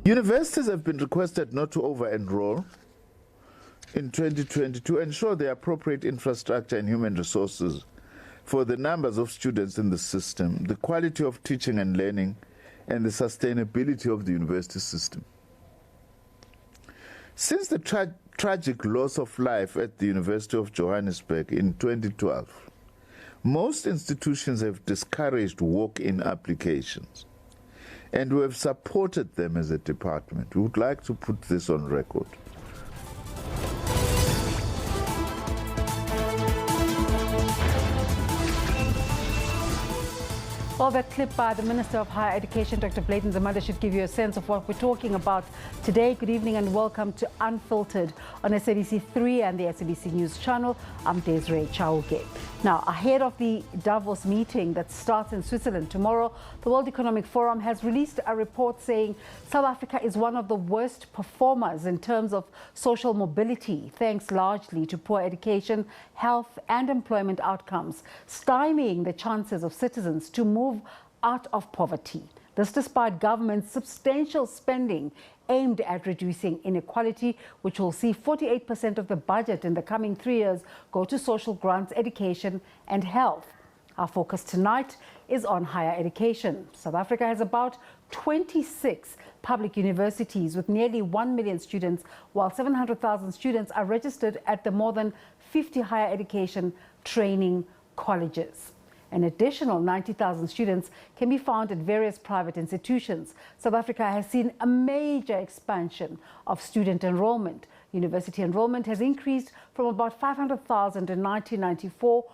Universities have been requested not to over-enroll in 2020 to ensure the appropriate infrastructure and human resources for the numbers of students in the system, the quality of teaching and learning, and the sustainability of the university system. Since the tragic loss of life at the University of Johannesburg in 2012, most institutions have discouraged walk-in applications, and we have supported them as a department. We would like to put this on record. Well, that clip by the Minister of Higher Education, Dr. Blayton Nzimande, should give you a sense of what we're talking about today. Good evening and welcome to Unfiltered on SABC 3 and the SABC News channel. I'm Desiree Chauke. Now, ahead of the DAVOS meeting that starts in Switzerland tomorrow, the World Economic Forum has released a report saying South Africa is one of the worst performers in terms of social mobility, thanks largely to poor education, health and employment outcomes, stymieing the chances of citizens to move out of poverty. This despite government's substantial spending aimed at reducing inequality, which will see 48% of the budget in the coming 3 years go to social grants, education and health. Our focus tonight is on higher education. South Africa has about 26 public universities with nearly 1 million students, while 700,000 students are registered at the more than 50 higher education training colleges. An additional 90,000 students can be found at various private institutions. South Africa has seen a major expansion of student enrollment. University enrollment has increased from about 500,000 in 1994,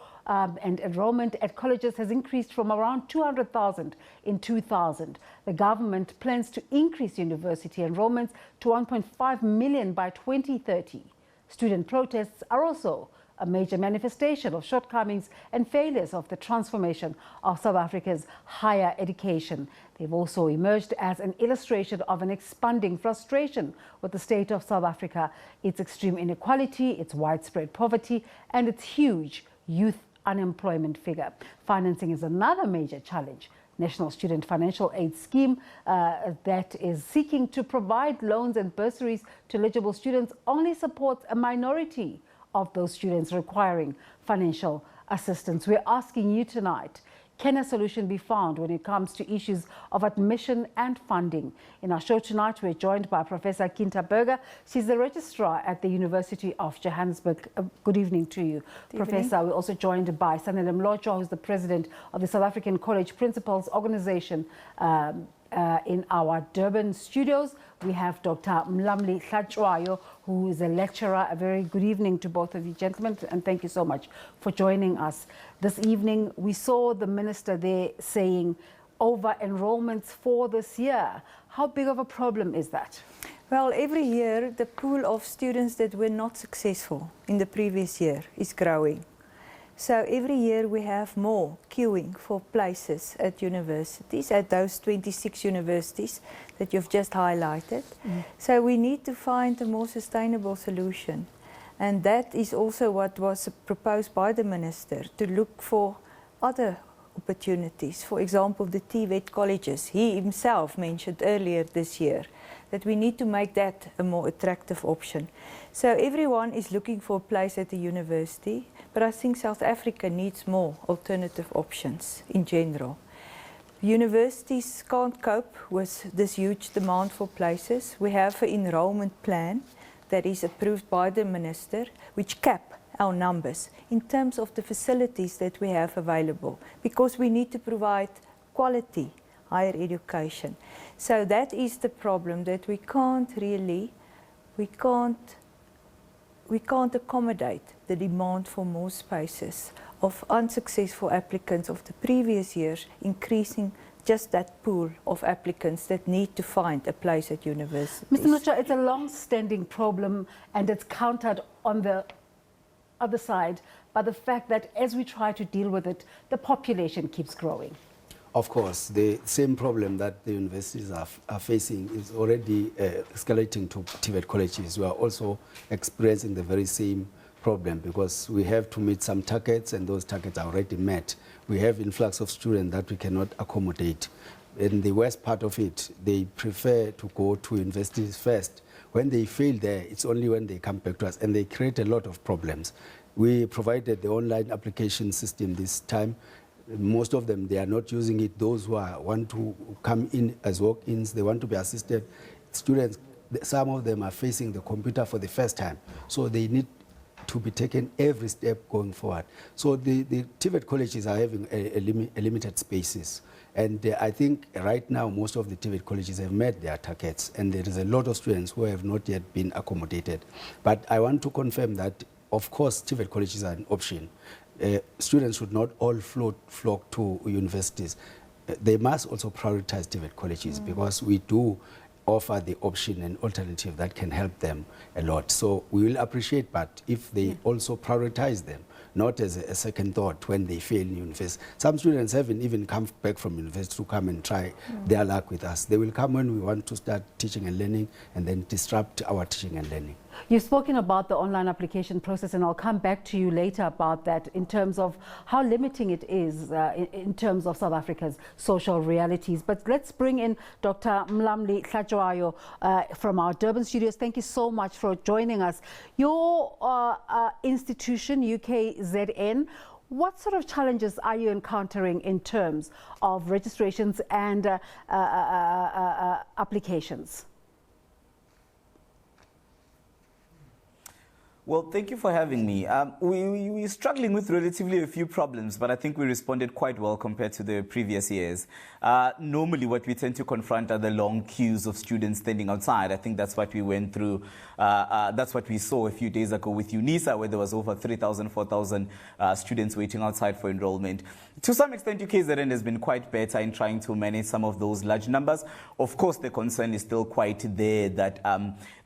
and enrollment at colleges has increased from around 200,000 in 2000. The government plans to increase university enrollments to 1.5 million by 2030. Student protests are also a major manifestation of shortcomings and failures of the transformation of South Africa's higher education. They've also emerged as an illustration of an expanding frustration with the state of South Africa, its extreme inequality, its widespread poverty, and its huge youth unemployment figure. Financing is another major challenge. National Student Financial Aid Scheme that is seeking to provide loans and bursaries to eligible students only supports a minority of those students requiring financial assistance. We're asking you tonight, can a solution be found when it comes to issues of admission and funding? In our show tonight, we're joined by Professor Kinta Berger. She's the registrar at the University of Johannesburg. Good evening to you, Professor. We're also joined by Sanele Mlotshwa, who's the president of the South African College Principals Organization. In our Durban studios, we have Dr. Mlamli Hlatshwayo, who is a lecturer. A very good evening to both of you gentlemen, and thank you so much for joining us this evening. We saw the minister there saying over-enrollments for this year. How big of a problem is that? Well, every year the pool of students that were not successful in the previous year is growing. So every year we have more queuing for places at universities, at those 26 universities that you've just highlighted. So we need to find a more sustainable solution. And that is also what was proposed by the minister, to look for other opportunities. For example, the TVET colleges. He himself mentioned earlier this year that we need to make that a more attractive option. So everyone is looking for a place at the university, but I think South Africa needs more alternative options in general. Universities can't cope with this huge demand for places. We have an enrollment plan that is approved by the minister, which cap our numbers in terms of the facilities that we have available, because we need to provide quality higher education. So that is the problem, that we can't accommodate the demand for more spaces of unsuccessful applicants of the previous years, increasing just that pool of applicants that need to find a place at universities. Mr. Mlotshwa, it's a long-standing problem, and it's countered on the other side by the fact that as we try to deal with it, the population keeps growing. Of course, the same problem that the universities are facing is already escalating to TVET colleges. We are also experiencing the very same problem, because we have to meet some targets, and those targets are already met. We have influx of students that we cannot accommodate. in the worst part of it, they prefer to go to universities first. When they fail there, it's only when they come back to us, and they create a lot of problems. We provided the online application system this time. Most of them, they are not using it. Those who want to come in as walk-ins, they want to be assisted. Students, some of them are facing the computer for the first time, so they need to be taken every step going forward. So the TVET colleges are having a limited spaces. And I think right now most of the TVET colleges have met their targets, and there is a lot of students who have not yet been accommodated. But I want to confirm that, of course, TVET colleges are an option. Students should not all flock to universities. They must also prioritize TVET colleges because we do offer the option and alternative that can help them a lot. So we will appreciate, but if they also prioritize them, not as a second thought when they fail in university. Some students haven't even come back from university to come and try their luck with us. They will come when we want to start teaching and learning and then disrupt our teaching and learning. You've spoken about the online application process, and I'll come back to you later about that in terms of how limiting it is in terms of South Africa's social realities. But let's bring in Dr. Mlamli Hlajwayo from our Durban studios. Thank you so much for joining us. Your institution, UKZN, what sort of challenges are you encountering in terms of registrations and applications? Well, thank you for having me. We're struggling with relatively a few problems, but I think we responded quite well compared to the previous years. Normally, what we tend to confront are the long queues of students standing outside. I think that's what we went through. That's what we saw a few days ago with UNISA, where there was over 3,000, 4,000 students waiting outside for enrollment. To some extent, UKZN has been quite better in trying to manage some of those large numbers. Of course, the concern is still quite there that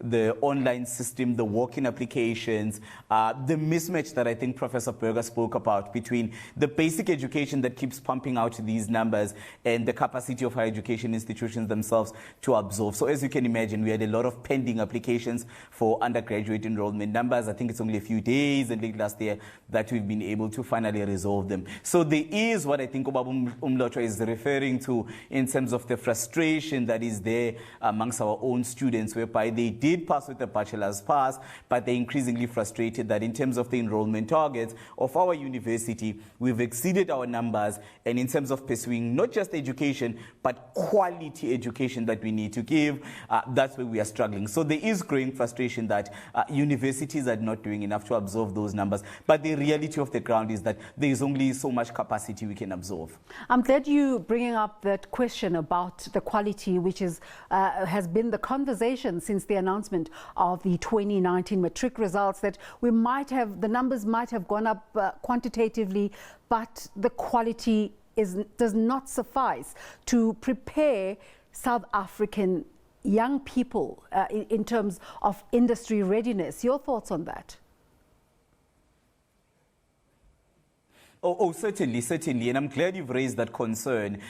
the online system, the walk-in applications, the mismatch that I think Professor Berger spoke about between the basic education that keeps pumping out these numbers and the capacity of higher education institutions themselves to absorb. So as you can imagine, we had a lot of pending applications for undergraduate enrollment numbers. I think it's only a few days and late last year that we've been able to finally resolve them. So there is what I think Ubaba Umlotshwa is referring to in terms of the frustration that is there amongst our own students, whereby they did pass with a bachelor's pass, but they're increasingly frustrated that in terms of the enrollment targets of our university, we've exceeded our numbers, and in terms of pursuing not just education, but quality education that we need to give, that's where we are struggling. So there is growing frustration that universities are not doing enough to absorb those numbers, but the reality of the ground is that there is only so much capacity we can absorb. I'm glad you bringing up that question about the quality, which is has been the conversation since the announcement of the 2019 matric results, that we might have, the numbers might have gone up quantitatively, but the quality does not suffice to prepare South African young people in terms of industry readiness. Your thoughts on that? Oh, certainly, certainly. And I'm glad you've raised that concern.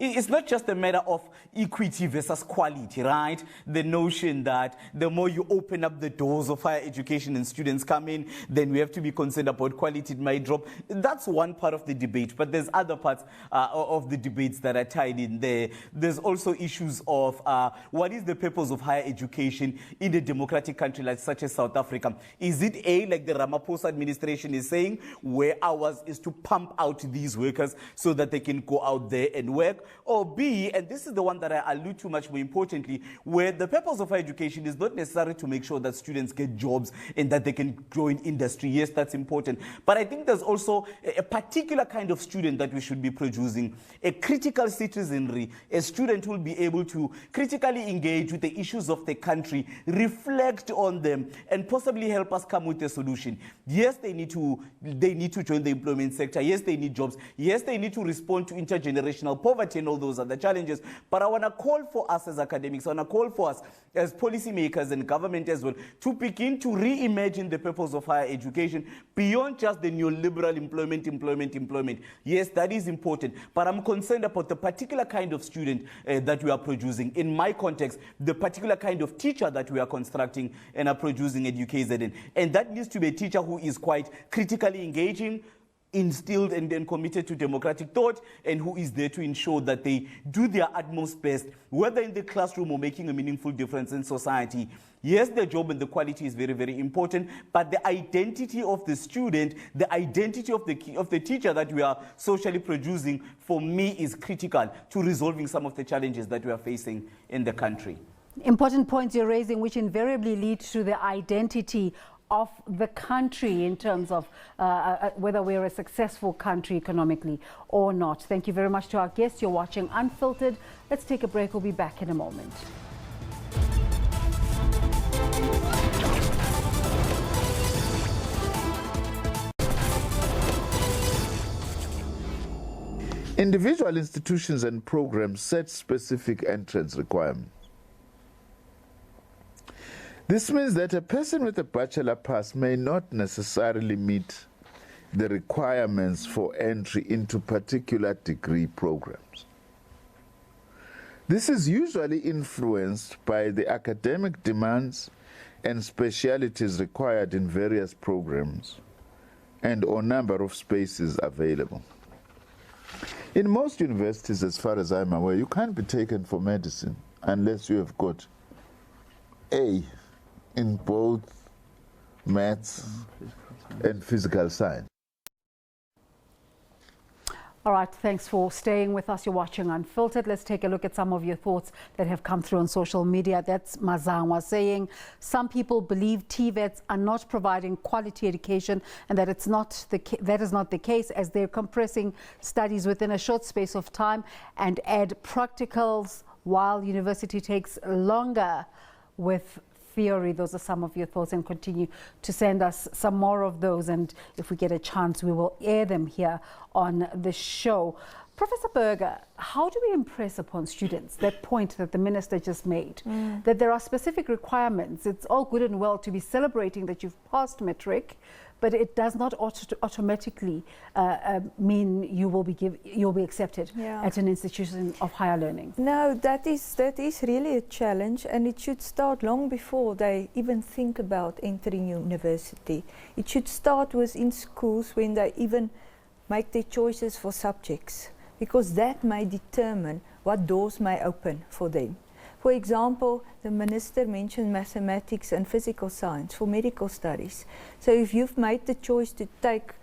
It's not just a matter of equity versus quality, right? The notion that the more you open up the doors of higher education and students come in, then we have to be concerned about quality. It might drop. That's one part of the debate, but there's other parts of the debates that are tied in there. There's also issues of what is the purpose of higher education in a democratic country like such as South Africa? Is it A, like the Ramaphosa administration is saying, where ours is to pump out these workers so that they can go out there and work, or B, and this is the one that I allude to much more importantly, where the purpose of education is not necessarily to make sure that students get jobs and that they can grow in industry. Yes, that's important, but I think there's also a particular kind of student that we should be producing, a critical citizenry, a student who will be able to critically engage with the issues of the country, reflect on them, and possibly help us come with a solution. Yes, they need to join the employment sector. Yes, they need jobs. Yes, they need to respond to intergenerational poverty and all those other challenges. But I want to call for us as academics, I want to call for us as policymakers and government as well to begin to reimagine the purpose of higher education beyond just the neoliberal employment. Yes, that is important. But I'm concerned about the particular kind of student that we are producing. In my context, the particular kind of teacher that we are constructing and are producing at UKZN. And that needs to be a teacher who is quite critically engaging, instilled and committed to democratic thought, and who is there to ensure that they do their utmost best, whether in the classroom or making a meaningful difference in society. Yes, the job and the quality is very, very important, but the identity of the student, the identity of the teacher that we are socially producing, for me, is critical to resolving some of the challenges that we are facing in the country. Important points you're raising, which invariably lead to the identity of the country in terms of whether we're a successful country economically or not. Thank you very much to our guests. You're watching Unfiltered. Let's take a break. We'll be back in a moment. Individual institutions and programs set specific entrance requirements. This means that a person with a bachelor pass may not necessarily meet the requirements for entry into particular degree programs. This is usually influenced by the academic demands and specialities required in various programs and/or number of spaces available. In most universities, as far as I'm aware, you can't be taken for medicine unless you have got A in both maths and physical science. All right, thanks for staying with us. You're watching Unfiltered. Let's take a look at some of your thoughts that have come through on social media. That's Mazangwa saying, some people believe TVETs are not providing quality education and that that is not the case, as they're compressing studies within a short space of time and add practicals while university takes longer with theory. Those are some of your thoughts, and continue to send us some more of those, and if we get a chance we will air them here on the show. Professor Berger, how do we impress upon students that point that the minister just made, that there are specific requirements? It's all good and well to be celebrating that you've passed matric, but it does not automatically mean you'll be accepted at an institution of higher learning. No, that is really a challenge, and it should start long before they even think about entering university. It should start within schools when they even make their choices for subjects, because that may determine what doors may open for them. For example, the minister mentioned mathematics and physical science for medical studies. So if you've made the choice to take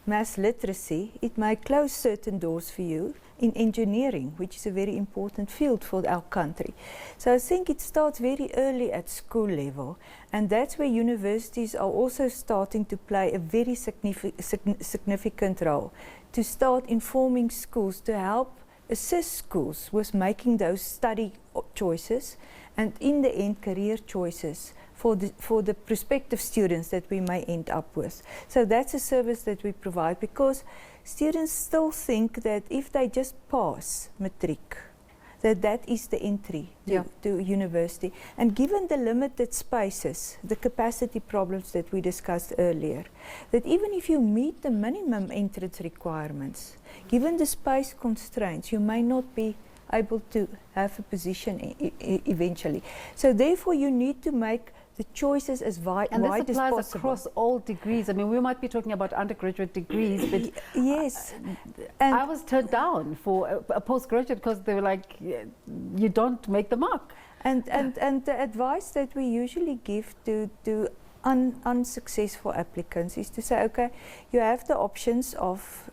maths literacy, it may close certain doors for you in engineering, which is a very important field for our country. So I think it starts very early at school level, and that's where universities are also starting to play a very significant role, to start informing schools, to help assist schools with making those study choices and in the end career choices for the prospective students that we may end up with. So that's a service that we provide, because students still think that if they just pass matric, that is the entry to university. And given the limited spaces, the capacity problems that we discussed earlier, that even if you meet the minimum entrance requirements, given the space constraints, you may not be able to have a position eventually. So therefore you need to make the choices as wide as possible. And this applies across all degrees. I mean, we might be talking about undergraduate degrees, but yes, I was turned down for a postgraduate because they were like, you don't make the mark. And the advice that we usually give to unsuccessful applicants is to say, okay, you have the options of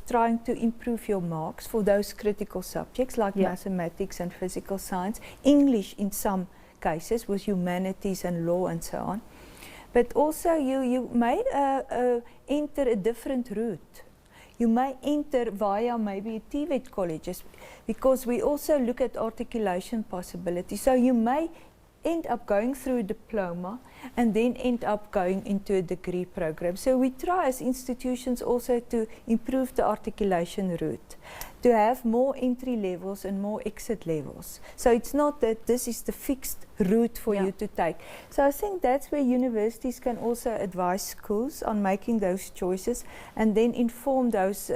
trying to improve your marks for those critical subjects like mathematics and physical science, English in some cases with humanities and law and so on. But also you may enter a different route. You may enter via maybe a TVET colleges, because we also look at articulation possibilities. So you may end up going through a diploma and then end up going into a degree program. So we try as institutions also to improve the articulation route, to have more entry levels and more exit levels. So it's not that this is the fixed route for you to take. So I think that's where universities can also advise schools on making those choices and then inform those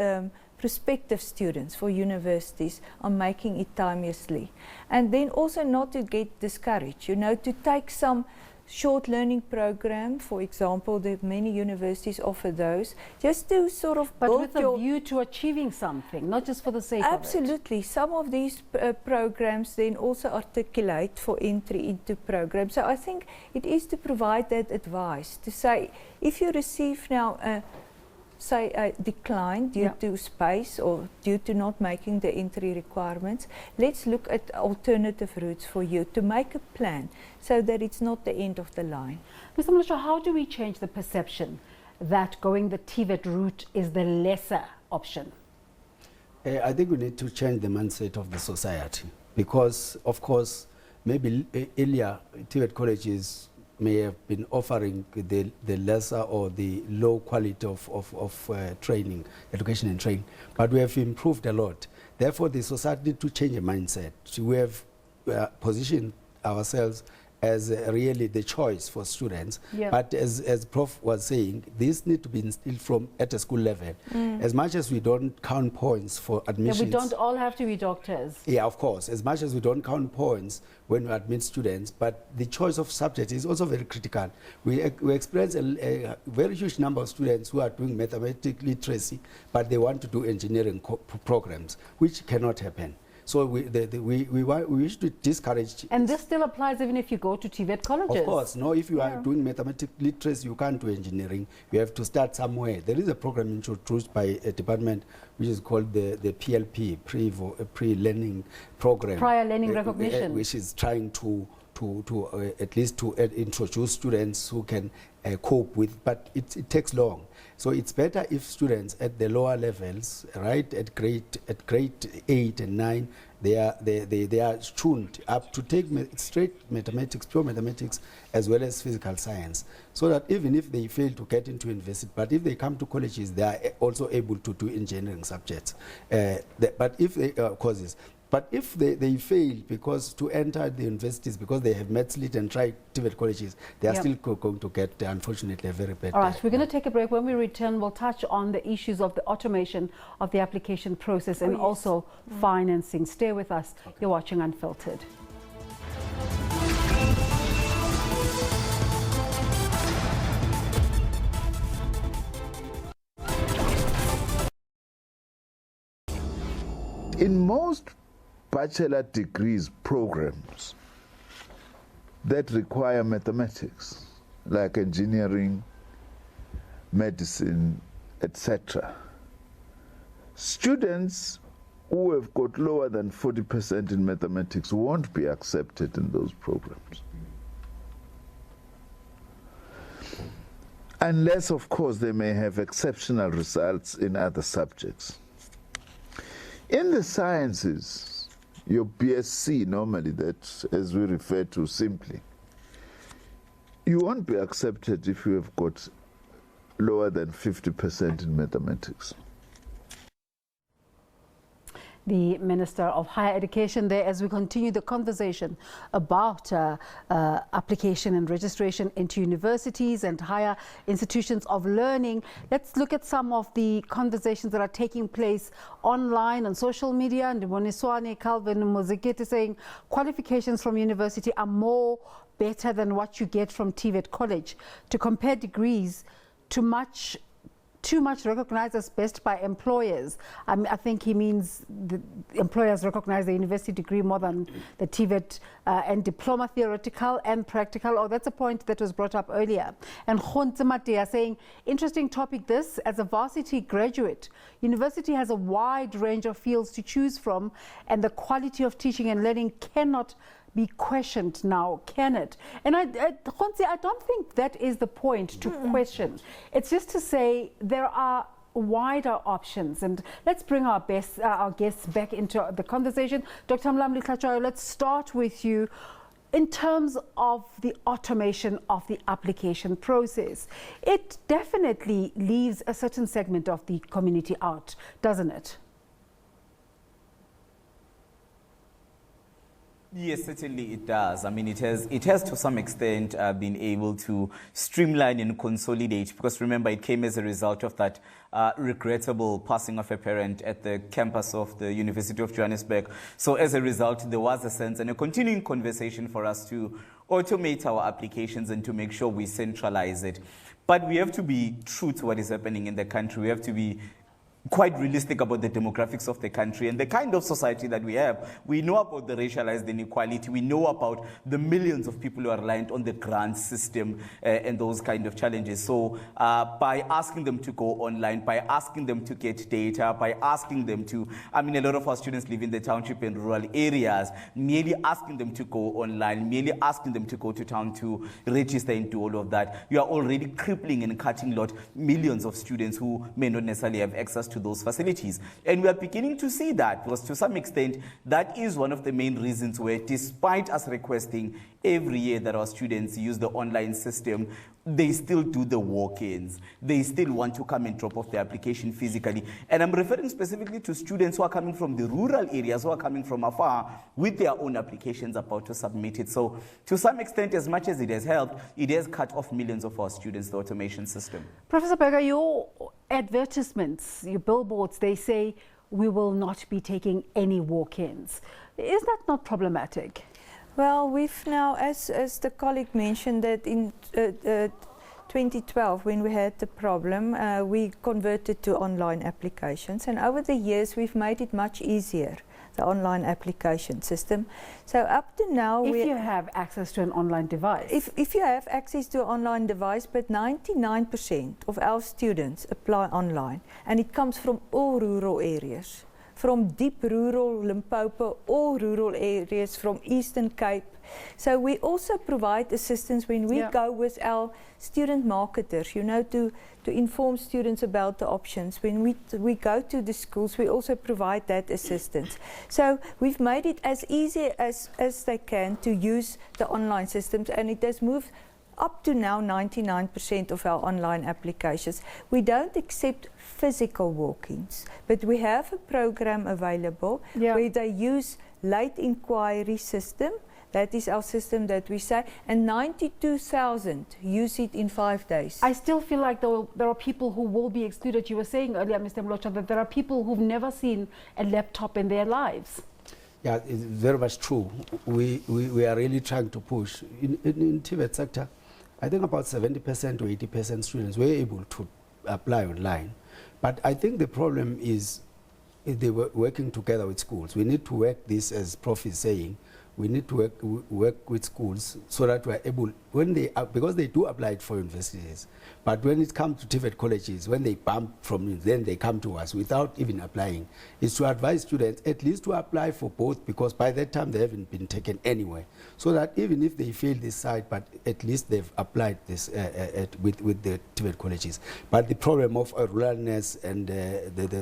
prospective students for universities on making it timeously. And then also not to get discouraged, you know, to take some short learning program, for example, that many universities offer those, just to sort of But build with a view to achieving something, not just for the sake of it. Absolutely. Some of these programs then also articulate for entry into programs. So I think it is to provide that advice, to say, if you receive now say a decline due to space or due to not making the entry requirements, let's look at alternative routes for you to make a plan so that it's not the end of the line. Mr. Mlisho, how do we change the perception that going the TVET route is the lesser option? I think we need to change the mindset of the society because, of course, maybe earlier TVET colleges may have been offering the lesser or the low quality of training, education and training, but we have improved a lot. Therefore, the society needs to change the mindset. We have positioned ourselves as really the choice for students. Yeah. But as Prof was saying, this need to be instilled from at a school level. As much as we don't count points for admissions. Yeah, we don't all have to be doctors. Yeah, of course. As much as we don't count points when we admit students, but the choice of subject is also very critical. We experience a very huge number of students who are doing mathematics literacy, but they want to do engineering programs, which cannot happen. So we wish to discourage. And this still applies even if you go to TVET colleges? Of course. No, if you are doing mathematics literacy, you can't do engineering. You have to start somewhere. There is a program introduced by a department which is called the PLP, Pre-Learning Program. Prior Learning Recognition. Which is trying to at least to introduce students who can cope with, but it takes long. So it's better if students at the lower levels, right, at grade 8 and 9, they are tuned up to take straight mathematics, pure mathematics, as well as physical science, so that even if they fail to get into university, but if they come to colleges, they are also able to do engineering subjects. But if they courses. But if they fail because to enter the universities because they have met lit and tried TVET colleges, they are still going to get, unfortunately, a very bad. All right, we're going to take a break. When we return, we'll touch on the issues of the automation of the application process and also financing. Stay with us. Okay. You're watching Unfiltered. In most bachelor degrees programs that require mathematics, like engineering, medicine, etc., students who have got lower than 40% in mathematics won't be accepted in those programs. Unless, of course, they may have exceptional results in other subjects. In the sciences, your BSc normally, that as we refer to simply, you won't be accepted if you have got lower than 50% in mathematics. The Minister of Higher Education there as we continue the conversation about application and registration into universities and higher institutions of learning. Let's look at some of the conversations that are taking place online on social media. And Moniswane Calvin Muzikiti saying qualifications from university are more better than what you get from TVET college. To compare degrees, too much recognized as best by employers. I think he means the employers recognize the university degree more than the TVET and diploma, theoretical and practical. Oh, that's a point that was brought up earlier. And Khontzematea saying, interesting topic this, as a varsity graduate, university has a wide range of fields to choose from, and the quality of teaching and learning cannot be questioned now, can it? And I don't think that is the point to question. It's just to say there are wider options. And let's bring our guests back into the conversation. Dr. Mlamli Tlatshayo, let's start with you. In terms of the automation of the application process, it definitely leaves a certain segment of the community out, doesn't it? Yes, certainly it does. I mean, it has to some extent been able to streamline and consolidate, because remember, it came as a result of that regrettable passing of a parent at the campus of the University of Johannesburg. So as a result, there was a sense and a continuing conversation for us to automate our applications and to make sure we centralize it. But we have to be true to what is happening in the country. We have to be quite realistic about the demographics of the country and the kind of society that we have. We know about the racialized inequality. We know about the millions of people who are reliant on the grant system and those kind of challenges. So by asking them to go online, by asking them to get data, by asking them to, I mean, a lot of our students live in the township and rural areas, merely asking them to go online, merely asking them to go to town to register and do all of that, you are already crippling and cutting out millions of students who may not necessarily have access to those facilities. And we are beginning to see that, because to some extent, that is one of the main reasons where, despite us requesting every year that our students use the online system, they still do the walk-ins. They still want to come and drop off the application physically. And I'm referring specifically to students who are coming from the rural areas, who are coming from afar with their own applications about to submit it. So to some extent, as much as it has helped, it has cut off millions of our students, the automation system. Professor Berger, your advertisements, your billboards, they say we will not be taking any walk-ins. Is that not problematic? Well, we've now, as the colleague mentioned, that in 2012, when we had the problem, we converted to online applications. And over the years, we've made it much easier, the online application system. So up to now, if you have access to an online device. If you have access to an online device, but 99% of our students apply online, and it comes from all rural areas. From deep rural Limpopo, all rural areas, from Eastern Cape. So we also provide assistance when we go with our student marketers, you know, to inform students about the options. When we go to the schools, we also provide that assistance. So we've made it as easy as they can to use the online systems, and it has moved up to now 99% of our online applications. We don't accept physical walk-ins, but we have a program available where they use late inquiry system. That is our system that we say, and 92,000 use it in 5 days. I still feel like there are people who will be excluded. You were saying earlier, Mr. Mlocha, that there are people who've never seen a laptop in their lives. Yeah, it's very much true. We are really trying to push. In TVET sector, I think about 70% to 80% students were able to apply online. But I think the problem is they were working together with schools. We need to work this, as Prof is saying, we need to work with schools so that we're able, when they, because they do apply it for universities, but when it comes to TVET colleges, when they bump from, then they come to us without even applying, is to advise students at least to apply for both, because by that time they haven't been taken anywhere. So that even if they fail this side, but at least they've applied this with the TVET colleges. But the problem of ruralness and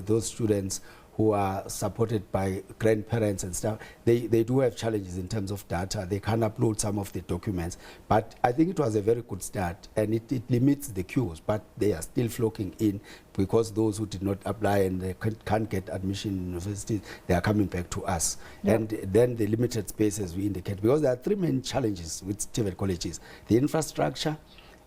those students who are supported by grandparents and stuff, they do have challenges in terms of data. They can't upload some of the documents. But I think it was a very good start, and it limits the queues, but they are still flocking in, because those who did not apply and they can't get admission in universities, they are coming back to us. And then the limited spaces we indicate, because there are three main challenges with TVET colleges: the infrastructure,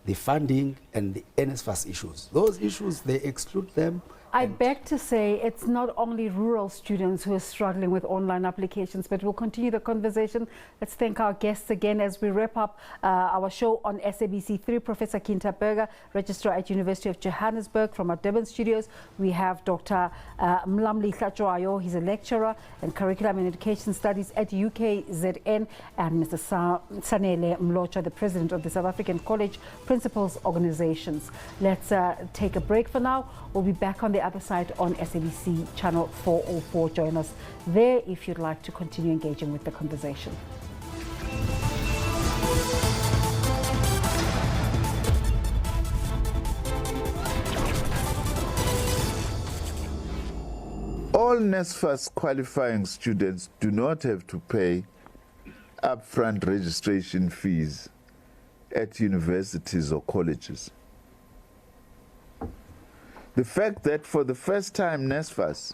the funding, and the NSFAS issues. Those issues, they exclude them. I beg to say it's not only rural students who are struggling with online applications, but we'll continue the conversation. Let's thank our guests again as we wrap up our show on SABC3. Professor Kinta Berger, Registrar at University of Johannesburg. From our Durban studios, we have Dr. Mlamli Hlatswayo. He's a lecturer in Curriculum and Education Studies at UKZN, and Mr. Sanele Mlocha, the president of the South African College Principals Organizations. Let's take a break for now. We'll be back on the other side on SABC channel 404. Join us there if you'd like to continue engaging with the conversation. All NSFAS qualifying students do not have to pay upfront registration fees at universities or colleges. The fact that for the first time NSFAS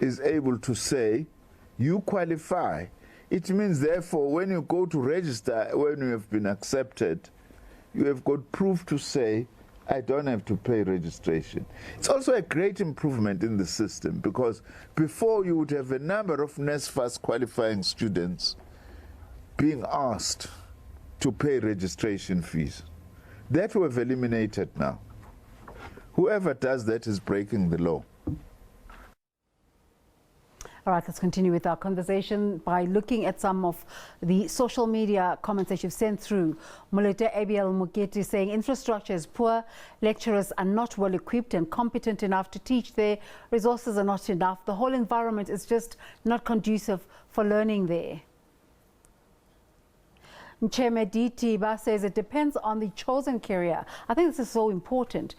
is able to say you qualify It means, therefore, when you go to register, when you have been accepted, you have got proof to say, I don't have to pay registration. It's also a great improvement in the system, because before you would have a number of NSFAS qualifying students being asked to pay registration fees. That we have eliminated now. Whoever does that is breaking the law. All right, let's continue with our conversation by looking at some of the social media comments that you've sent through. Molete Abiel Mugeti saying infrastructure is poor, lecturers are not well equipped and competent enough to teach there, resources are not enough, the whole environment is just not conducive for learning there. Nchemediti Ba says it depends on the chosen career. I think this is so important.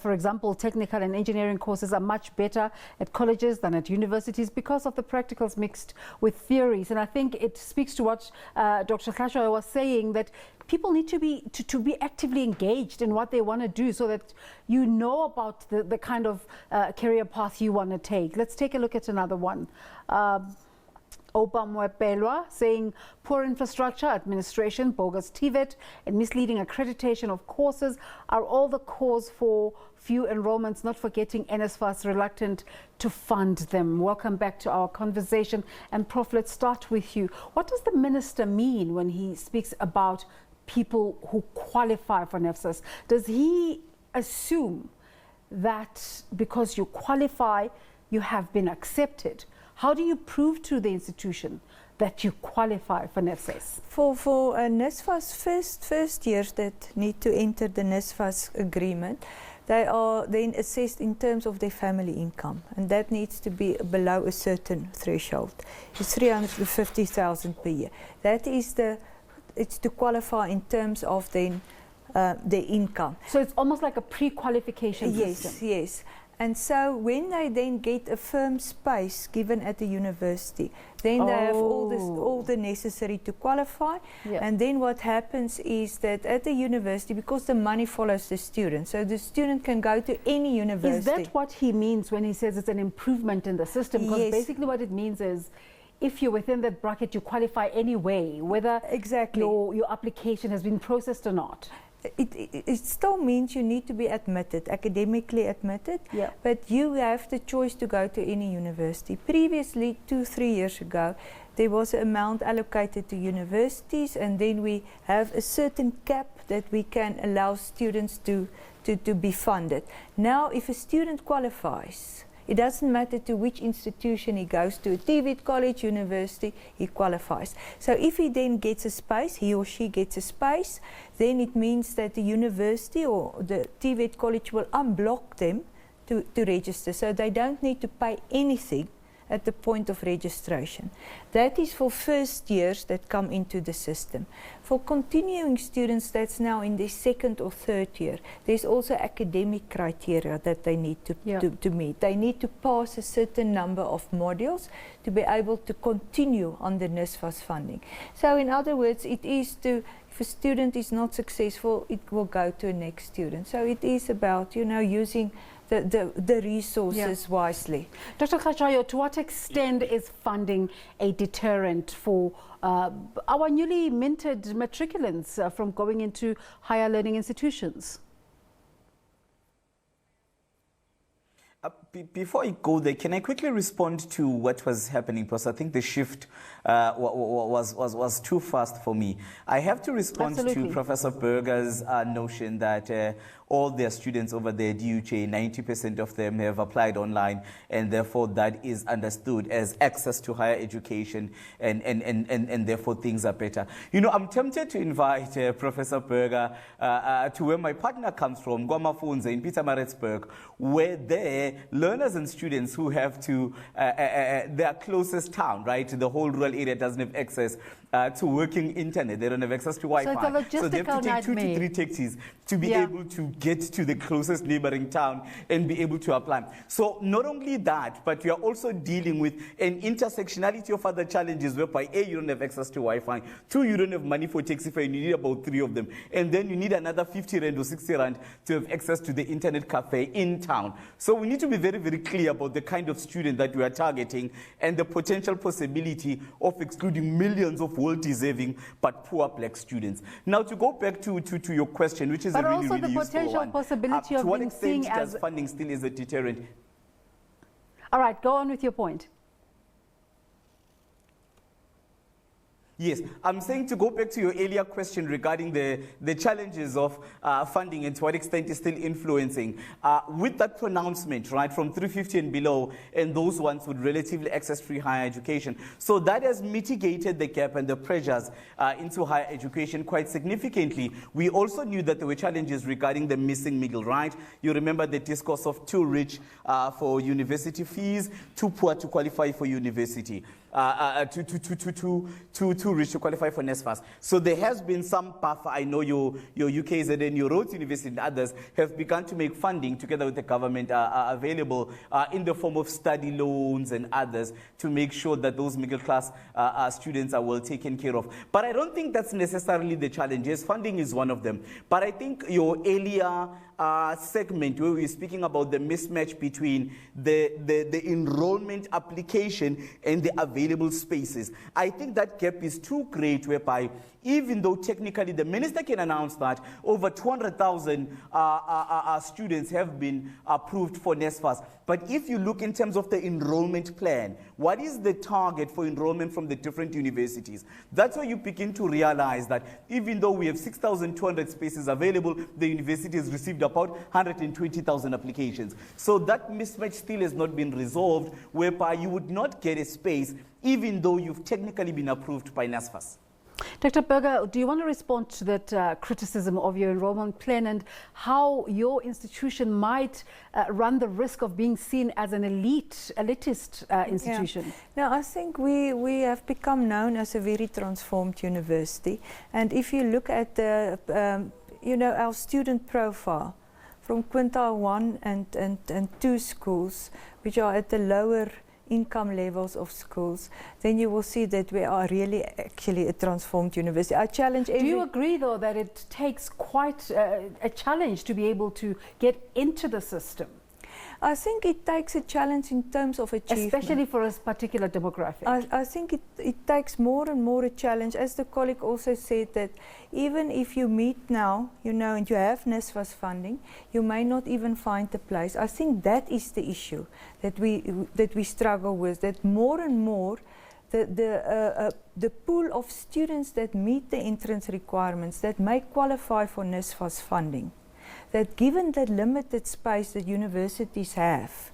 For example, technical and engineering courses are much better at colleges than at universities because of the practicals mixed with theories. And I think it speaks to what Dr. Khashoggi was saying, that people need to be actively engaged in what they want to do, so that you know about the kind of career path you want to take. Let's take a look at another one. Obamwepelwa saying poor infrastructure, administration, bogus TVET, and misleading accreditation of courses are all the cause for few enrollments, not forgetting NSFAS reluctant to fund them. Welcome back to our conversation. And Prof, let's start with you. What does the minister mean when he speaks about people who qualify for NSFAS? Does he assume that because you qualify, you have been accepted? How do you prove to the institution that you qualify for NSFAS? For NSFAS first years that need to enter the NSFAS agreement, they are then assessed in terms of their family income, and that needs to be below a certain threshold. It's 350,000 per year. That is it's to qualify in terms of their income. So it's almost like a pre-qualification system. Yes. And so when they then get a firm space given at the university, then they have all the necessary to qualify. Yeah. And then what happens is that at the university, because the money follows the student, so the student can go to any university. Is that what he means when he says it's an improvement in the system? Because basically what it means is, if you're within that bracket, you qualify anyway, whether your application has been processed or not. It still means you need to be admitted, academically admitted, but you have the choice to go to any university. Previously, 2-3 years ago, there was an amount allocated to universities, and then we have a certain cap that we can allow students to be funded. Now, if a student qualifies, it doesn't matter to which institution he goes to, a TVET college, university, he qualifies. So if he then gets a space, he or she gets a space, then it means that the university or the TVET college will unblock them to register. So they don't need to pay anything at the point of registration. That is for first years that come into the system. For continuing students that's now in their second or third year, there's also academic criteria that they need to meet. They need to pass a certain number of modules to be able to continue on the NSFAS funding. So in other words, it is if a student is not successful, it will go to a next student. So it is about, using the resources wisely. Dr. Khashoggi, to what extent is funding a deterrent for our newly minted matriculants from going into higher learning institutions? Before I go there, can I quickly respond to what was happening? Because I think the shift was too fast for me. I have to respond to Professor Berger's notion that all their students over there at DUJ, 90% of them have applied online, and therefore that is understood as access to higher education, and therefore things are better. I'm tempted to invite Professor Berger to where my partner comes from, Gwamafunze in Pietermaritzburg, where there learners and students who have to their closest town, right? The whole rural area doesn't have access to working internet. They don't have access to Wi-Fi. So they have to take 2 to 3 taxis to be able to get to the closest neighboring town and be able to apply. So not only that, but we are also dealing with an intersectionality of other challenges whereby A, you don't have access to Wi-Fi, 2, you don't have money for taxi fare, and you need about 3 of them. And then you need another 50 Rand or 60 Rand to have access to the internet cafe in town. So we need to to be very, very clear about the kind of student that we are targeting and the potential possibility of excluding millions of well-deserving but poor black students. Now, to go back to your question, which is a really, really useful one. But also the potential possibility of being seen as... funding still is a deterrent? All right, go on with your point. Yes, I'm saying to go back to your earlier question regarding the challenges of funding and to what extent is still influencing. With that pronouncement, right, from 350 and below, and those ones with relatively access-free higher education. So that has mitigated the gap and the pressures into higher education quite significantly. We also knew that there were challenges regarding the missing middle, right? You remember the discourse of too rich for university fees, too poor to qualify for university. Too rich to qualify for NSFAS. So there has been some buffer. I know your UKZN, your Rhodes University and others have begun to make funding together with the government available in the form of study loans and others to make sure that those middle class students are well taken care of. But I don't think that's necessarily the challenge. Yes, funding is one of them. But I think your earlier segment where we were speaking about the mismatch between the enrollment application and the available spaces. I think that gap is too great, whereby even though technically the minister can announce that over 200,000 students have been approved for NSFAS, but if you look in terms of the enrollment plan, what is the target for enrollment from the different universities? That's where you begin to realize that even though we have 6,200 spaces available, the university has received about 120,000 applications. So that mismatch still has not been resolved, whereby you would not get a space even though you've technically been approved by NSFAS. Dr. Berger, do you want to respond to that criticism of your enrollment plan and how your institution might run the risk of being seen as an elitist institution? Yeah. No, I think we have become known as a very transformed university. And if you look at the, our student profile from quintile 1 and 2 schools, which are at the lower income levels of schools, then you will see that we are really actually a transformed university. I challenge every... Do you agree, though, that it takes quite a challenge to be able to get into the system? I think it takes a challenge in terms of achievement. Especially for a particular demographic. I think it takes more and more a challenge. As the colleague also said, that even if you meet now, and you have NSFAS funding, you may not even find a place. I think that is the issue that we struggle with, that more and more the pool of students that meet the entrance requirements, that may qualify for NSFAS funding, that given the limited space that universities have,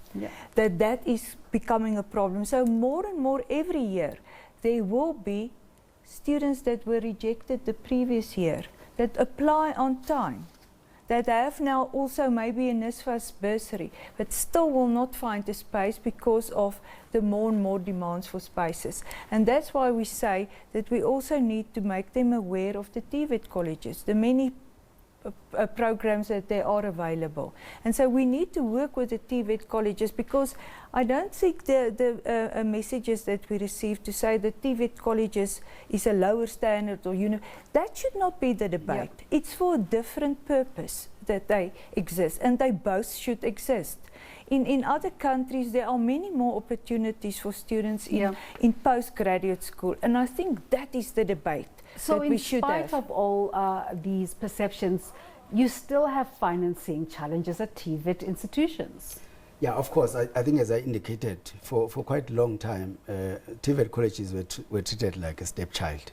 that is becoming a problem. So more and more every year, there will be students that were rejected the previous year, that apply on time, that have now also maybe a NSFAS bursary, but still will not find a space because of the more and more demands for spaces. And that's why we say that we also need to make them aware of the TVET colleges, the many programs that they are available. And so we need to work with the TVET colleges, because I don't think the messages that we receive to say that TVET colleges is a lower standard or that should not be the debate. Yep. It's for a different purpose that they exist, and they both should exist. In other countries, there are many more opportunities for students in postgraduate school, and I think that is the debate. So in spite of all these perceptions, you still have financing challenges at TVET institutions. Yeah, of course. I think, as I indicated, for quite a long time, TVET colleges were treated like a stepchild.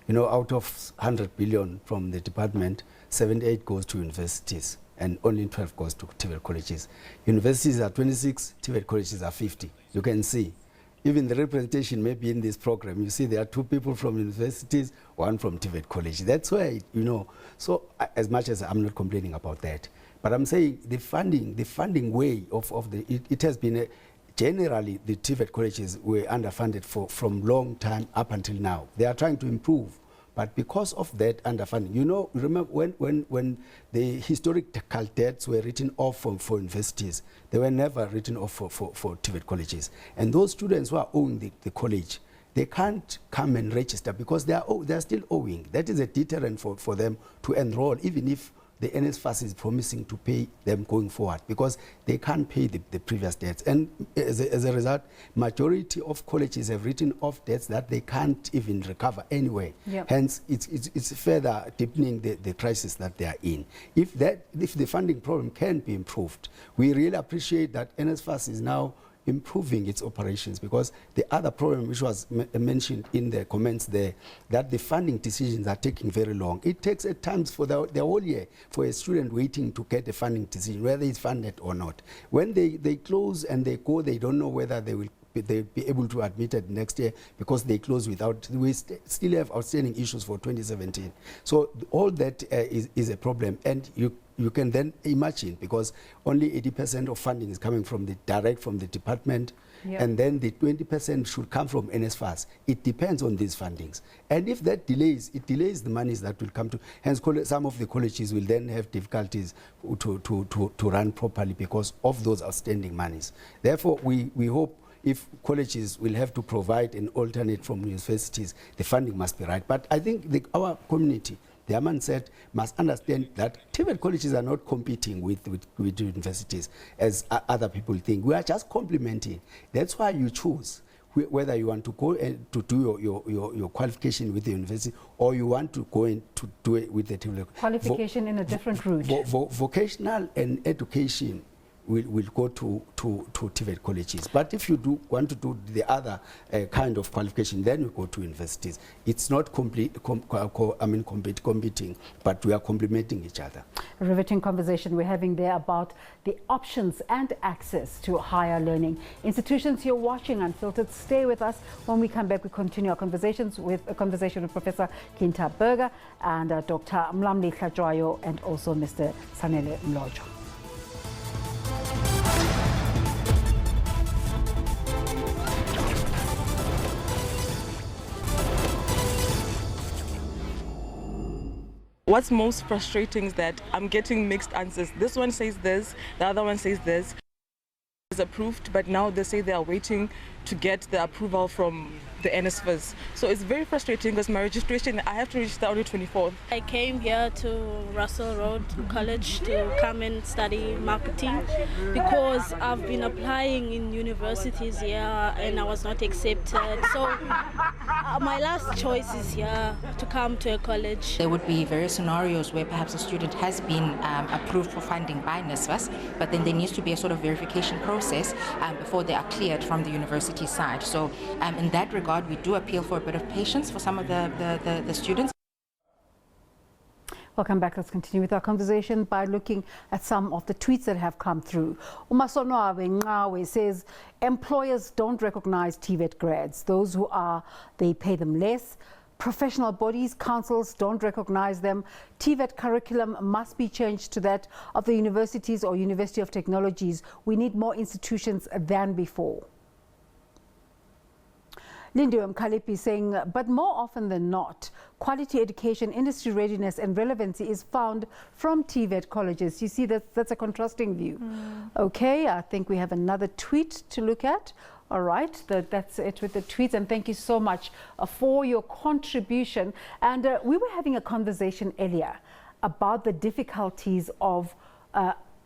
Out of 100 billion from the department, 78 goes to universities, and only 12 goes to TVET colleges. Universities are 26, TVET colleges are 50. You can see. Even the representation may be in this program. You see there are 2 people from universities, 1 from TVET college. That's why, so as much as I'm not complaining about that, but I'm saying the funding way it has been, generally the TVET colleges were underfunded from long time up until now. They are trying to improve. But because of that underfunding, remember when the historical debts were written off for universities, they were never written off for TVET colleges. And those students who are owing the college, they can't come and register because they are still owing. That is a deterrent for them to enroll, even if the NSFAS is promising to pay them going forward because they can't pay the previous debts. And as a result, majority of colleges have written off debts that they can't even recover anyway. Yep. Hence, it's further deepening the crisis that they are in. If the funding problem can be improved, we really appreciate that NSFAS is now improving its operations, because the other problem which was mentioned in the comments there, that the funding decisions are taking very long. It takes at times for the whole year for a student waiting to get a funding decision, whether it's funded or not. When they close and they go, they don't know whether they'll be able to admit it next year because they close without. We still have outstanding issues for 2017. So all that is a problem, and you can then imagine, because only 80% of funding is coming from direct from the department, Yep. and then the 20% should come from NSFAS. It depends on these fundings. And if that delays, it delays the monies that will come to, hence some of the colleges will then have difficulties to run properly because of those outstanding monies. Therefore, we hope if colleges will have to provide an alternate from universities, the funding must be right. But I think our community, the Aman said, must understand that TVET colleges are not competing with universities as other people think. We are just complementing. That's why you choose whether you want to go to do your qualification with the university, or you want to go in to do it with the TVET. Qualification in a different route. Vocational and education will go to TVET colleges. But if you want to do the other kind of qualification, then you go to universities. It's not competing, but we are complementing each other. A riveting conversation we're having there about the options and access to higher learning. Institutions you're watching Unfiltered, stay with us. When we come back, we continue our conversation with Professor Kinta Berger and Dr. Mlamli Tlajwayo and also Mr. Sanele Mlojo. What's most frustrating is that I'm getting mixed answers. This one says this, the other one says this. It's approved, but now they say they are waiting to get the approval from the NSFAS. So it's very frustrating because my registration, I have to register on the 24th. I came here to Russell Road College to come and study marketing because I've been applying in universities here and I was not accepted. So my last choice is here to come to a college. There would be various scenarios where perhaps a student has been approved for funding by NSFAS, but then there needs to be a sort of verification process before they are cleared from the university side. So in that regard, we do appeal for a bit of patience for some of the students. Welcome back. Let's continue with our conversation by looking at some of the tweets that have come through. Umasonwawe Ngawe says, employers don't recognize TVET grads. Those who are, they pay them less. Professional bodies, councils don't recognize them. TVET curriculum must be changed to that of the universities or University of Technologies. We need more institutions than before. Lindiwe Mkalipi saying, but more often than not, quality education, industry readiness and relevancy is found from TVET colleges. You see, that's a contrasting view. Okay, I think we have another tweet to look at. All right, that's it with the tweets, and thank you so much for your contribution. And we were having a conversation earlier about the difficulties of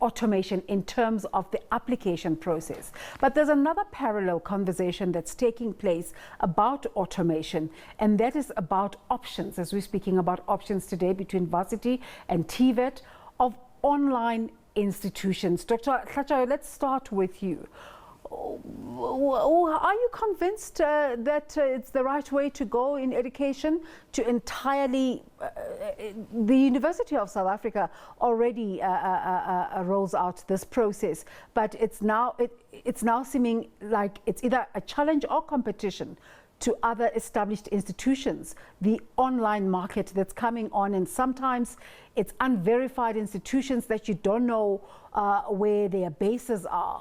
automation in terms of the application process. But there's another parallel conversation that's taking place about automation, and that is about options, as we're speaking about options today between varsity and TVET of online institutions. Dr. Tlajwayo, let's start with you. Are you convinced that it's the right way to go in education to entirely the University of South Africa already rolls out this process, but it's now seeming like it's either a challenge or competition to other established institutions, the online market that's coming on, and sometimes it's unverified institutions that you don't know where their bases are.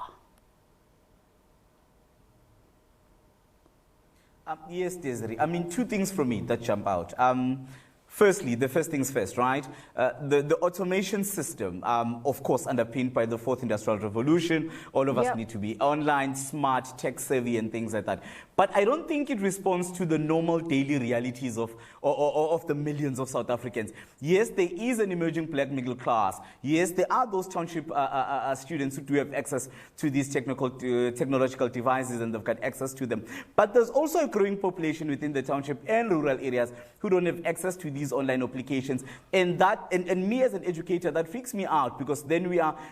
Yes, Desiree. I mean, two things from me that jump out. Firstly, the first things first, right? The automation system, of course, underpinned by the fourth industrial revolution. All of us need to be online, smart, tech-savvy, and things like that. But I don't think it responds to the normal daily realities of the millions of South Africans. Yes, there is an emerging black middle class. Yes, there are those township students who do have access to these technological devices, and they've got access to them. But there's also a growing population within the township and rural areas who don't have access to these online applications. And me as an educator, that freaks me out, because then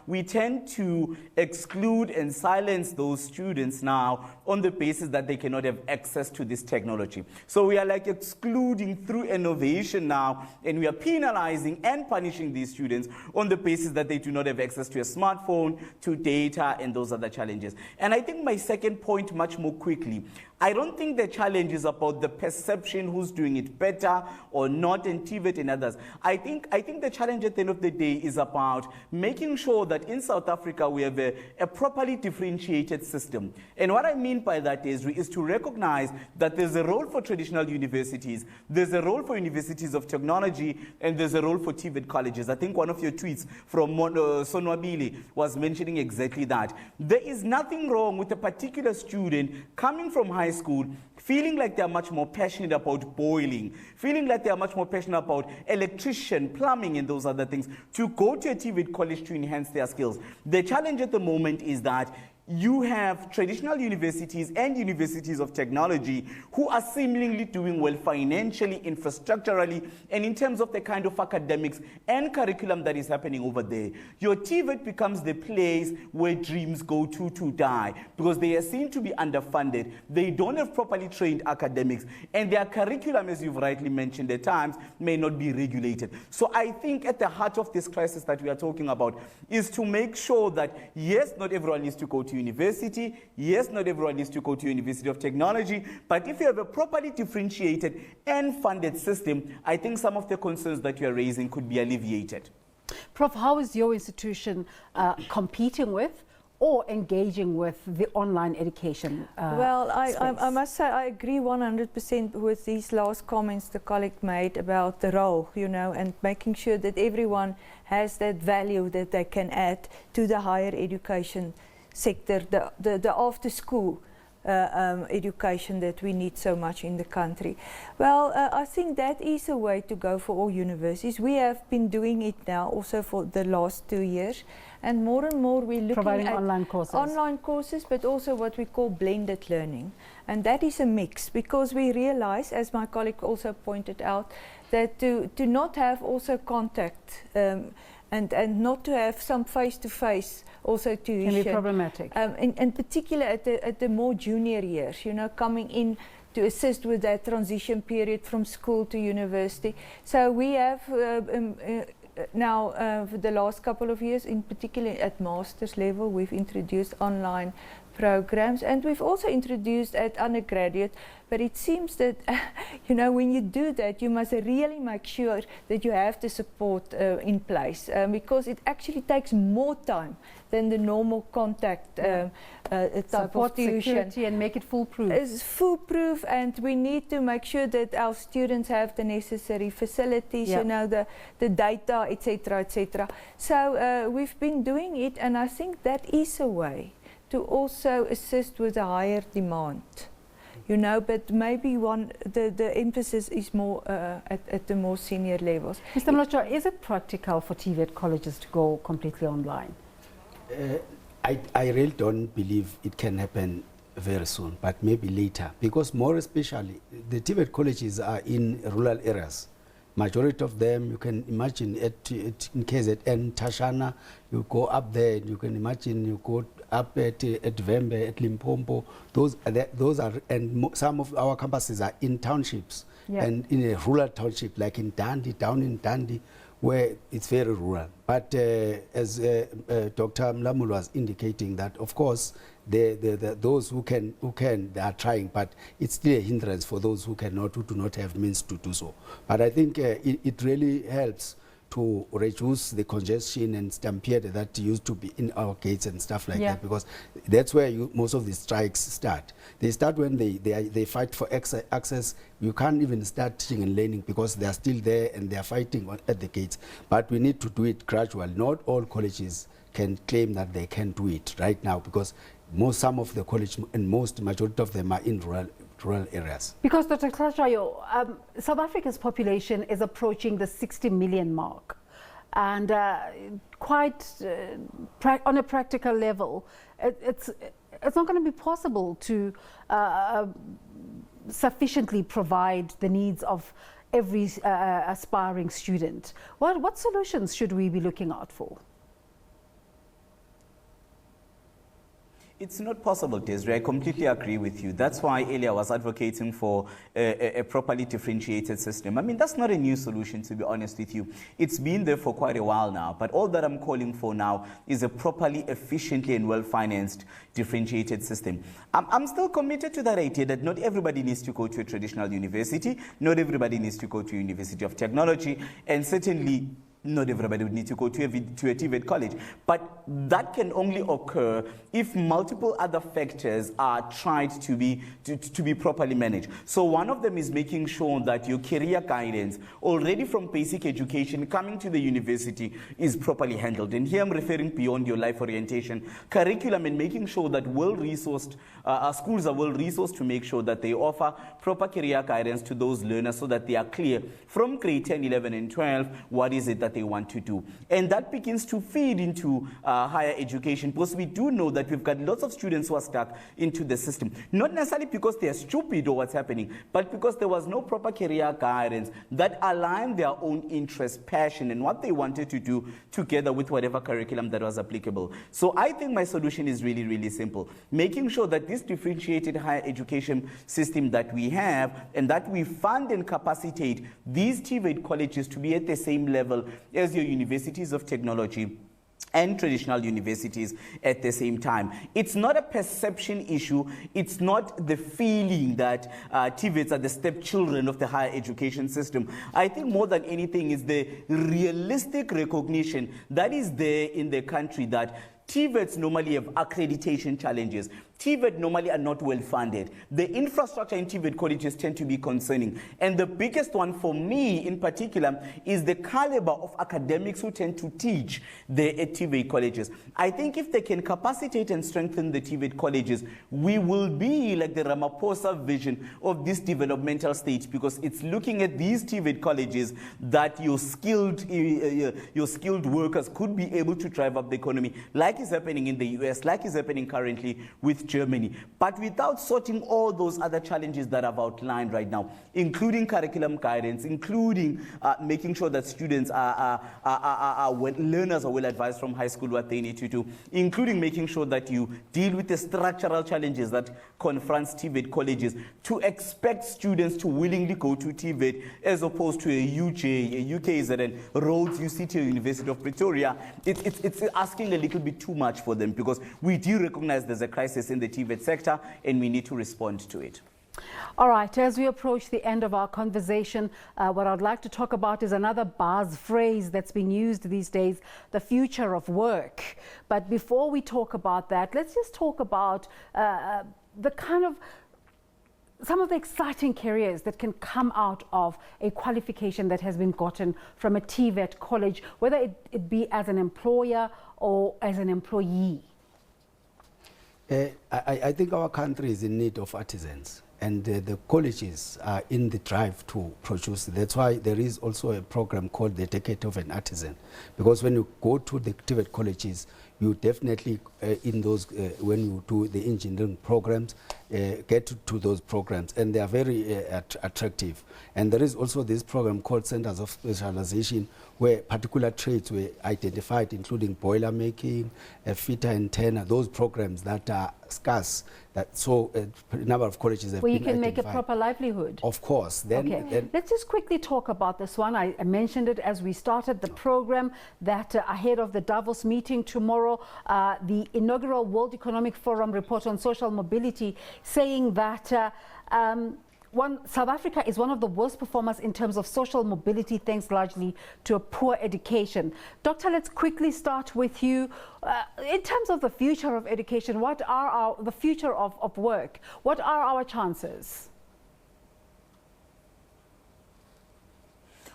we tend to exclude and silence those students now on the basis that they cannot have access to this technology. So we are like excluding through innovation now, and we are penalizing and punishing these students on the basis that they do not have access to a smartphone, to data, and those other challenges. And I think my second point, much more quickly, I don't think the challenge is about the perception who's doing it better or not, and TVET and others. I think the challenge at the end of the day is about making sure that in South Africa we have a properly differentiated system. And what I mean by that is to recognize that there's a role for traditional universities, there's a role for universities of technology, and there's a role for TVET colleges. I think one of your tweets from Sonwabili was mentioning exactly that. There is nothing wrong with a particular student coming from high school feeling like they're much more passionate about boiling, feeling like they're much more passionate about electrician, plumbing, and those other things, to go to a TVET college to enhance their skills. The challenge at the moment is that you have traditional universities and universities of technology who are seemingly doing well financially, infrastructurally, and in terms of the kind of academics and curriculum that is happening over there. Your TVET becomes the place where dreams go to die, because they are seen to be underfunded, they don't have properly trained academics, and their curriculum, as you've rightly mentioned at times, may not be regulated. So I think at the heart of this crisis that we are talking about is to make sure that, yes, not everyone needs to go to university. Yes, not everyone needs to go to University of Technology, but if you have a properly differentiated and funded system, I think some of the concerns that you are raising could be alleviated. Prof, how is your institution competing with or engaging with the online education Well, space? I must say I agree 100% with these last comments the colleague made about the role, and making sure that everyone has that value that they can add to the higher education sector, the after school education that we need so much in the country. Well, I think that is a way to go for all universities. We have been doing it now also for the last 2 years, and more we're looking providing at online courses, but also what we call blended learning, and that is a mix, because we realize, as my colleague also pointed out, that to not have also contact and not to have some face-to-face also tuition can be problematic. In particular at the more junior years, coming in to assist with that transition period from school to university. So we have now for the last couple of years, in particular at master's level, we've introduced online programs, and we've also introduced at undergraduate, but it seems that when you do that, you must really make sure that you have the support in place, because it actually takes more time than the normal contact type support, of tuition. security, and make it foolproof. It's foolproof, and we need to make sure that our students have the necessary facilities, the data, etc., etc. So we've been doing it, and I think that is a way to also assist with a higher demand, but maybe the emphasis is more at the more senior levels. Mr. Mlocho, is it practical for TVET colleges to go completely online? I really don't believe it can happen very soon, but maybe later, because more especially the TVET colleges are in rural areas. Majority of them, you can imagine in KZN, Tashana, you go up there, you can imagine you go up at Vembe, at Limpopo. Those are, and some of our campuses are in townships, and in a rural township, like in Dandi, down in Dandi, where it's very rural. But as Dr. Mlamul was indicating, that of course those who can, they are trying, but it's still a hindrance for those who cannot, who do not have means to do so. But I think it really helps to reduce the congestion and stampede that used to be in our gates and stuff like that, because that's where most of the strikes start. They start when they fight for access. You can't even start teaching and learning because they are still there and they are fighting at the gates. But we need to do it gradually. Not all colleges can claim that they can do it right now, because some of the college and majority of them are in rural areas. Because Dr. Klachayo, South Africa's population is approaching the 60 million mark, and quite on a practical level, it's not going to be possible to sufficiently provide the needs of every aspiring student. What solutions should we be looking out for? It's not possible, Desiree. I completely agree with you. That's why earlier I was advocating for a properly differentiated system. I mean, that's not a new solution, to be honest with you. It's been there for quite a while now. But all that I'm calling for now is a properly, efficiently, and well-financed differentiated system. I'm still committed to that idea that not everybody needs to go to a traditional university. Not everybody needs to go to a University of Technology. And certainly, not everybody would need to go to a TVET college. But that can only occur if multiple other factors are tried to be properly managed. So one of them is making sure that your career guidance, already from basic education coming to the university, is properly handled. And here I'm referring beyond your life orientation curriculum, and making sure that well-resourced schools are well-resourced to make sure that they offer proper career guidance to those learners so that they are clear from grade 10, 11, and 12 what is it that they want to do. And that begins to feed into higher education, because we do know that we've got lots of students who are stuck into the system, not necessarily because they're stupid or what's happening, but because there was no proper career guidance that aligned their own interest, passion, and what they wanted to do together with whatever curriculum that was applicable. So I think my solution is really, really simple. Making sure that this differentiated higher education system that we have, and that we fund and capacitate these TVET colleges to be at the same level as your universities of technology and traditional universities at the same time. It's not a perception issue. It's not the feeling that TVETs are the stepchildren of the higher education system. I think more than anything is the realistic recognition that is there in the country that TVETs normally have accreditation challenges. TVET normally are not well funded. The infrastructure in TVET colleges tend to be concerning. And the biggest one for me in particular is the caliber of academics who tend to teach there at TVET colleges. I think if they can capacitate and strengthen the TVET colleges, we will be like the Ramaphosa vision of this developmental state, because it's looking at these TVET colleges that your skilled workers could be able to drive up the economy, like is happening in the US, like is happening currently with Germany, but without sorting all those other challenges that I've outlined right now, including curriculum guidance, including making sure that students learners are well advised from high school what they need to do, including making sure that you deal with the structural challenges that confronts TVET colleges, to expect students to willingly go to TVET as opposed to a UKZN, Rhodes, UCT, or University of Pretoria. It's asking a little bit too much for them, because we do recognize there's a crisis in the TVET sector and we need to respond to it. All right, as we approach the end of our conversation, what I'd like to talk about is another buzz phrase that's being used these days, the future of work. But before we talk about that, let's just talk about some of the exciting careers that can come out of a qualification that has been gotten from a TVET college, whether it be as an employer or as an employee. I think our country is in need of artisans, and the colleges are in the drive to produce. That's why there is also a program called the Decade of an Artisan, because when you go to the TVET colleges, you definitely, in those, when you do the engineering programs, get to those programs, and they are very attractive. And there is also this program called Centers of Specialization, where particular trades were identified, including boiler making, fitter and turner, those programs that are scarce, that so a number of colleges have been identified. Where you can make a proper livelihood. Of course. Then let's just quickly talk about this one. I mentioned it as we started the program, that ahead of the DAVOS meeting tomorrow, the inaugural World Economic Forum report on social mobility, saying that South Africa is one of the worst performers in terms of social mobility, thanks largely to a poor education. Doctor, let's quickly start with you. In terms of the future of education, what are the future of work? What are our chances?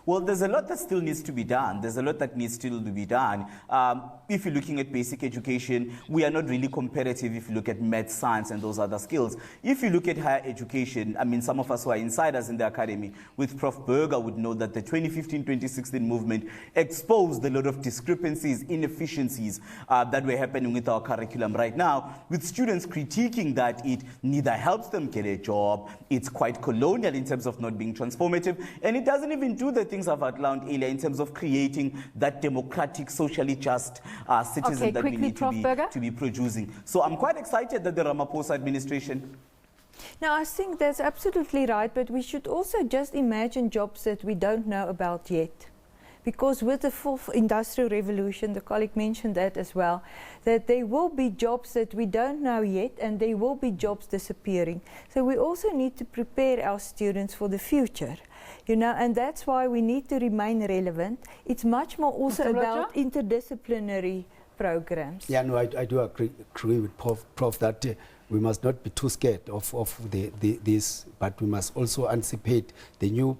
Well, there's a lot that still needs to be done. There's a lot that needs still to be done. If you're looking at basic education, we are not really competitive if you look at math, science, and those other skills. If you look at higher education, I mean, some of us who are insiders in the academy with Prof. Berger would know that the 2015-2016 movement exposed a lot of discrepancies, inefficiencies that were happening with our curriculum right now, with students critiquing that it neither helps them get a job, it's quite colonial in terms of not being transformative, and it doesn't even do the things I've outlined earlier in terms of creating that democratic, socially just citizen that we need to be producing. So I'm quite excited that the Ramaphosa administration... Now, I think that's absolutely right, but we should also just imagine jobs that we don't know about yet. Because with the fourth industrial revolution, the colleague mentioned that as well, that there will be jobs that we don't know yet, and there will be jobs disappearing. So we also need to prepare our students for the future. You know, and that's why we need to remain relevant. It's much more also about interdisciplinary programs. Yeah, no, I do agree with Prof that we must not be too scared of this, but we must also anticipate the new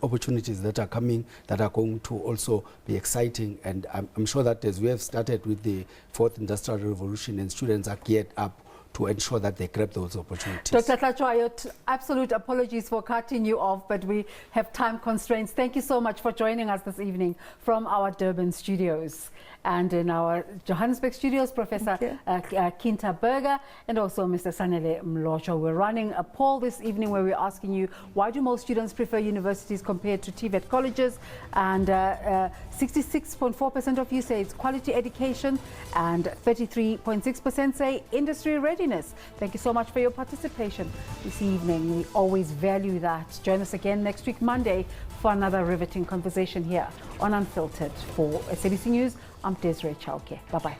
opportunities that are coming, that are going to also be exciting. And I'm sure that as we have started with the fourth industrial revolution, and students are geared up to ensure that they grab those opportunities. Dr. Tlatsho, absolute apologies for cutting you off, but we have time constraints. Thank you so much for joining us this evening from our Durban studios. And in our Johannesburg studios, Professor Kinta Berger and also Mr. Sanele Mlocho. We're running a poll this evening where we're asking you, why do most students prefer universities compared to TVET colleges? And 66.4% of you say it's quality education, and 33.6% say industry readiness. Thank you so much for your participation this evening. We always value that. Join us again next week, Monday, for another riveting conversation here on Unfiltered. For SABC News, I'm Desiree Chauke. Bye-bye.